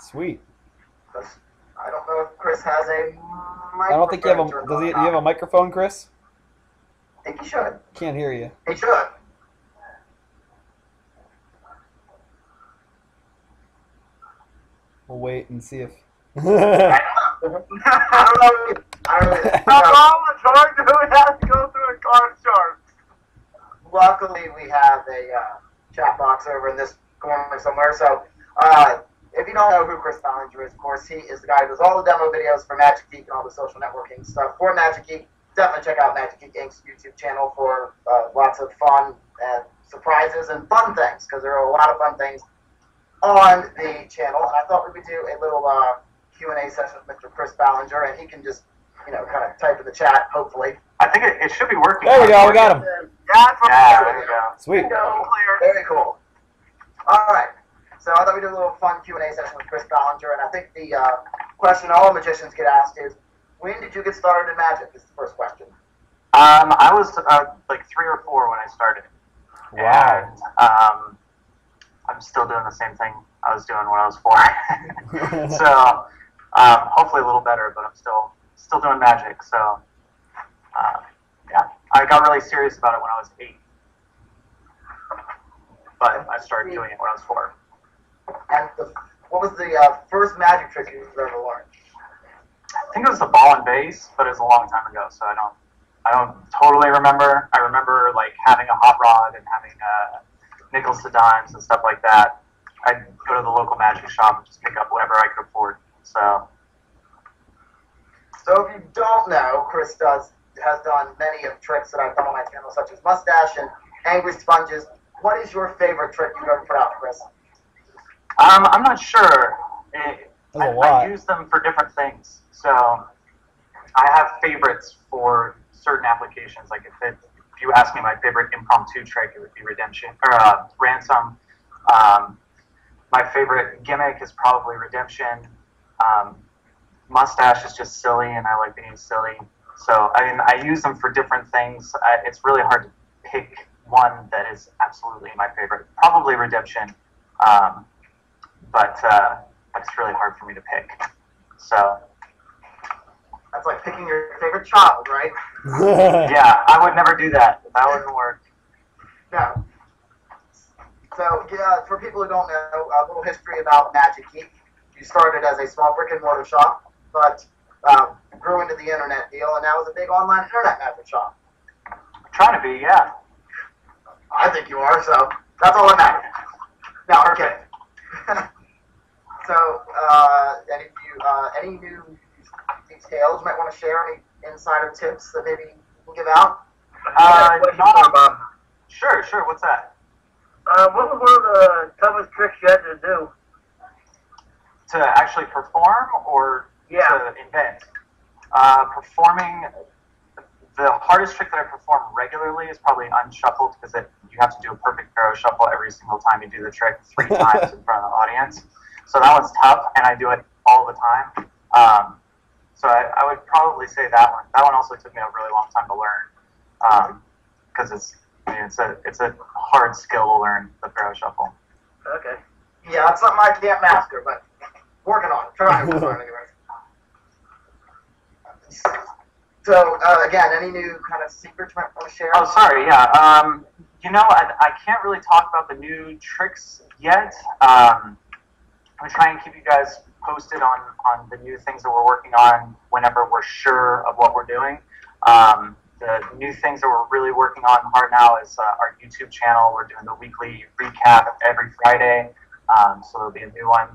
Sweet. I don't know if Chris has a I don't think you have a. microphone. Do you have a microphone, Chris? I think he should. Can't hear you. He should. We'll wait and see if. I don't know. I don't know. How long the charge do we have to go through a card chart? Luckily, we have a chat box over in this corner somewhere. So, if you don't know who Chris Ballinger is, of course, he is the guy who does all the demo videos for Magic Geek and all the social networking stuff for Magic Geek. Definitely check out Magic Geek Inc.'s YouTube channel for lots of fun and surprises and fun things, because there are a lot of fun things on the channel. And I thought we would do a little Q&A session with Mr. Chris Ballinger, and he can just, kind of type in the chat, hopefully. I think it should be working. There we go. We got him. Yeah, there we go. Sweet. Very cool. All right. So I thought we'd do a little fun Q&A session with Chris Ballinger, and I think the question all magicians get asked is, when did you get started in Magic? Is the first question. I was like 3 or 4 when I started. Wow. And, I'm still doing the same thing I was doing when I was 4. So hopefully a little better, but I'm still doing Magic. So yeah, I got really serious about it when I was 8. But I started doing it when I was 4. And what was the first Magic trick you ever learned? I think it was the ball and base, but it was a long time ago, so I don't totally remember. I remember like having a hot rod and having nickels to dimes and stuff like that. I'd go to the local magic shop and just pick up whatever I could afford. So if you don't know, Chris has done many of tricks that I've done on my channel, such as Mustache and Angry Sponges. What is your favorite trick you've ever put out, Chris? I'm not sure. I use them for different things. So I have favorites for certain applications. Like if you ask me my favorite impromptu trick, it would be Redemption or Ransom. My favorite gimmick is probably Redemption. Mustache is just silly, and I like being silly. So I use them for different things. It's really hard to pick one that is absolutely my favorite. Probably Redemption, but it's really hard for me to pick. So that's like picking your favorite child, right? Yeah, I would never do that. That wouldn't work. No. So, for people who don't know, a little history about Magic Geek. You started as a small brick and mortar shop, but grew into the internet deal, and now is a big online internet magic shop. Trying to be, yeah. I think you are, so that's all that matters. No, I'm kidding. So, any new details you might want to share? Any insider tips that maybe you can give out? Sure. What's that? What was one of the toughest tricks you had to do? To actually perform or to invent? Performing, the hardest trick that I perform regularly is probably unshuffled, because you have to do a perfect barrel shuffle every single time you do the trick 3 times in front of the audience. So that one's tough, and I do it all the time. So I would probably say that one. That one also took me a really long time to learn, because it's a hard skill to learn, the barrel shuffle. Okay. Yeah, it's something I can't master, but working on it. Trying to learn anyway. So, again, any new kind of secrets you might want to share? Oh, sorry, yeah. I can't really talk about the new tricks yet. I'm trying to keep you guys posted on the new things that we're working on whenever we're sure of what we're doing. The new things that we're really working on hard now is our YouTube channel. We're doing the weekly recap every Friday. So there'll be a new one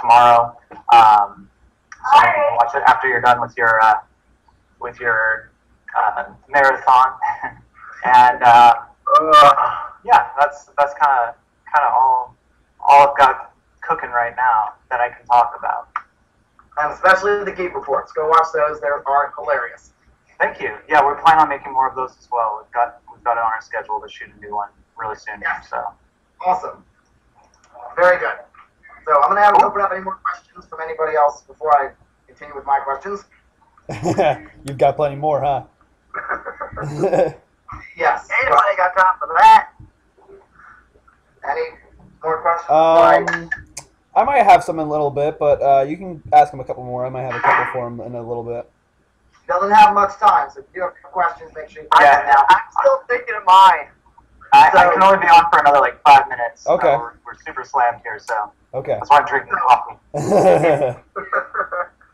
tomorrow. So you can watch it after you're done with your marathon. And yeah, that's kind of all I've got cooking right now that I can talk about. And especially the Geek Reports. Go watch those. They are hilarious. Thank you. Yeah, we're planning on making more of those as well. We've got it on our schedule to shoot a new one really soon. Yeah. So awesome. Very good. So I'm gonna open up any more questions from anybody else before I continue with my questions. You've got plenty more, huh? Yes. Anybody got time for that? Any more questions? I might have some in a little bit, but you can ask him a couple more. I might have a couple for him in a little bit. Doesn't have much time, so if you do have questions, make sure you put them down. I'm still thinking of mine. I can only be on for another like 5 minutes. Okay. We're super slammed here, so Okay. that's why I'm drinking coffee.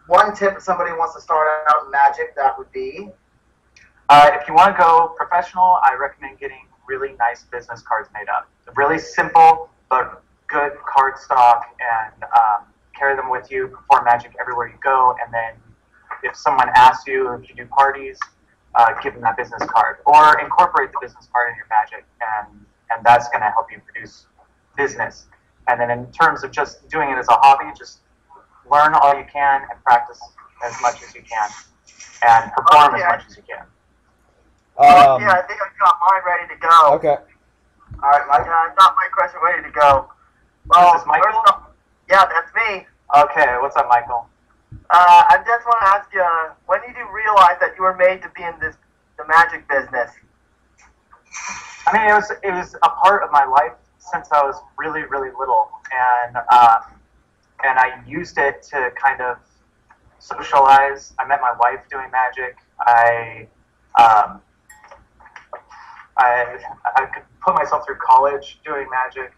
One tip if somebody wants to start out in Magic, that would be? If you want to go professional, I recommend getting really nice business cards made up. Really simple, but good card stock, and carry them with you, perform Magic everywhere you go, and then if someone asks you if you do parties, give them that business card. Or incorporate the business card in your Magic, and that's going to help you produce business. And then in terms of just doing it as a hobby, just learn all you can and practice as much as you can, and perform as much as you can. Yeah, I think I got mine ready to go. Okay. All right, Mike. Yeah, I got my question ready to go. Well, This is Michael? first off, yeah, that's me. Okay, what's up, Michael? I just want to ask you, when did you realize that you were made to be in the Magic business? I mean, it was a part of my life since I was really, really little, and I used it to kind of socialize. I met my wife doing Magic. I could put myself through college doing Magic,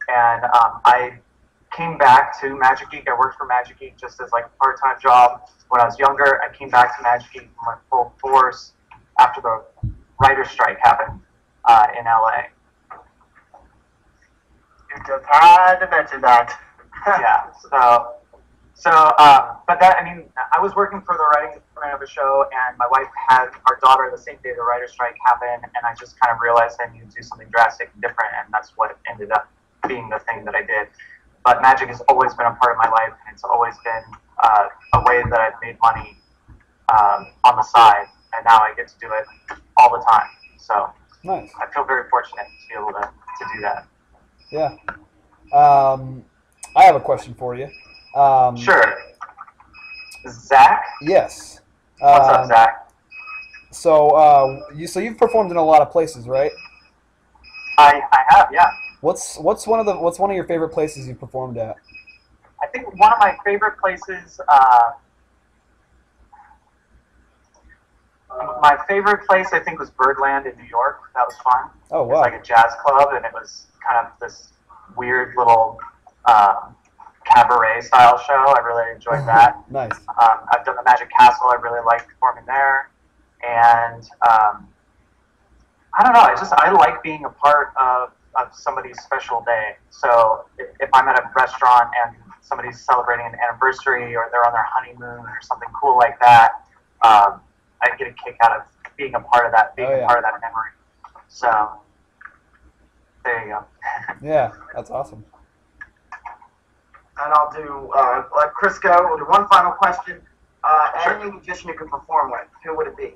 and I came back to Magic Geek. I worked for Magic Geek just as like a part-time job when I was younger. I came back to Magic Geek in full force after the writer's strike happened in LA. You just had to mention that. Yeah. But that, I mean, I was working for the writing department of a show, and my wife had our daughter the same day the writer's strike happened, and I just kind of realized I needed to do something drastic and different, and that's what ended up being the thing that I did. But Magic has always been a part of my life, and it's always been a way that I've made money on the side, and now I get to do it all the time. So Nice. I feel very fortunate to be able to do that. Yeah. I have a question for you. Sure. Zach? Yes. What's up, Zach? So you've performed in a lot of places, right? I have, yeah. What's one of your favorite places you performed at? I think one of my favorite places, my favorite place I think was Birdland in New York. That was fun. Oh, wow. It's like a jazz club, and it was kind of this weird little cabaret style show. I really enjoyed that. Nice. I've done the Magic Castle. I really like performing there, and I don't know. I like being a part of somebody's special day. So if I'm at a restaurant and somebody's celebrating an anniversary or they're on their honeymoon or something cool like that, I get a kick out of being a part of that, being a part of that memory. So there you go. Yeah, that's awesome. And I'll do, let Chris go. We'll do one final question. Any magician you could perform with, who would it be?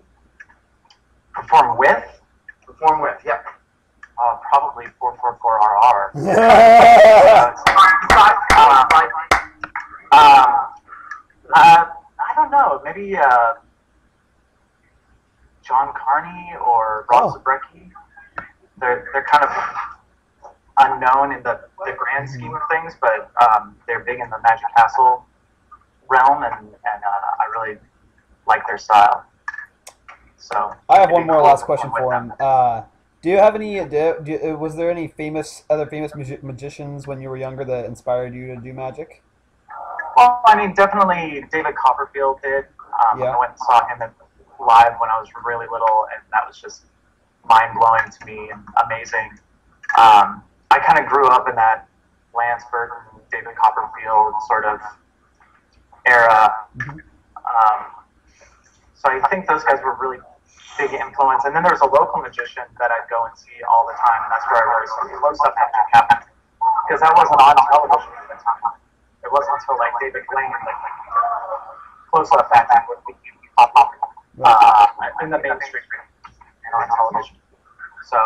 Perform with? Perform with, yep. Probably 444RR. I don't know. Maybe John Carney or Rob Zabrecki. They're kind of unknown in the grand scheme of things, but they're big in the Magic Castle realm, and I really like their style. So I have one more last question for him. Do you have any? Was there any other famous magicians when you were younger that inspired you to do magic? Well, I mean, definitely David Copperfield did. I went and saw him live when I was really little, and that was just mind-blowing to me and amazing. I kind of grew up in that Lance Burton, David Copperfield sort of era. So I think those guys were really big influence. And then there was a local magician that I'd go and see all the time, and that's where I really saw close-up magic happen. Because that wasn't on television at the time. It wasn't until like David Blaine, like close-up magic would pop up in the mainstream and on television. So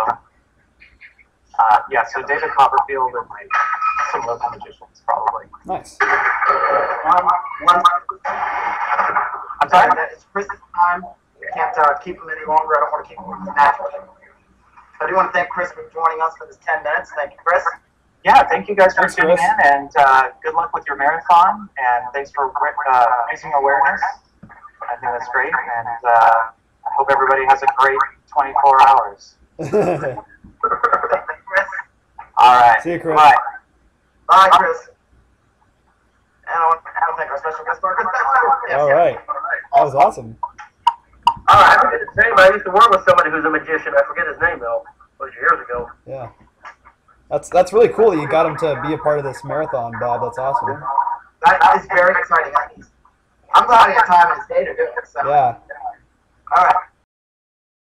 so David Copperfield and like some local magicians probably. Nice. I'm sorry? It's Chris's time. I can't keep him any longer. I don't want to keep him from magic. So I do want to thank Chris for joining us for this 10 minutes. Thank you, Chris. yeah, thank you guys for Thanks, tuning Chris. in, and good luck with your marathon, and thanks for raising awareness. I think that's great, and I hope everybody has a great 24 hours. All right. See you, Chris. Bye. Bye, Chris. And I want to thank our special guest star, Chris. All right. That was awesome. I forget his name. I used to work with somebody who's a magician. I forget his name though. It was years ago. Yeah. That's really cool that you got him to be a part of this marathon, Bob. That's awesome. That is very exciting. I'm glad he had time in his day to do it. So. Yeah. All right.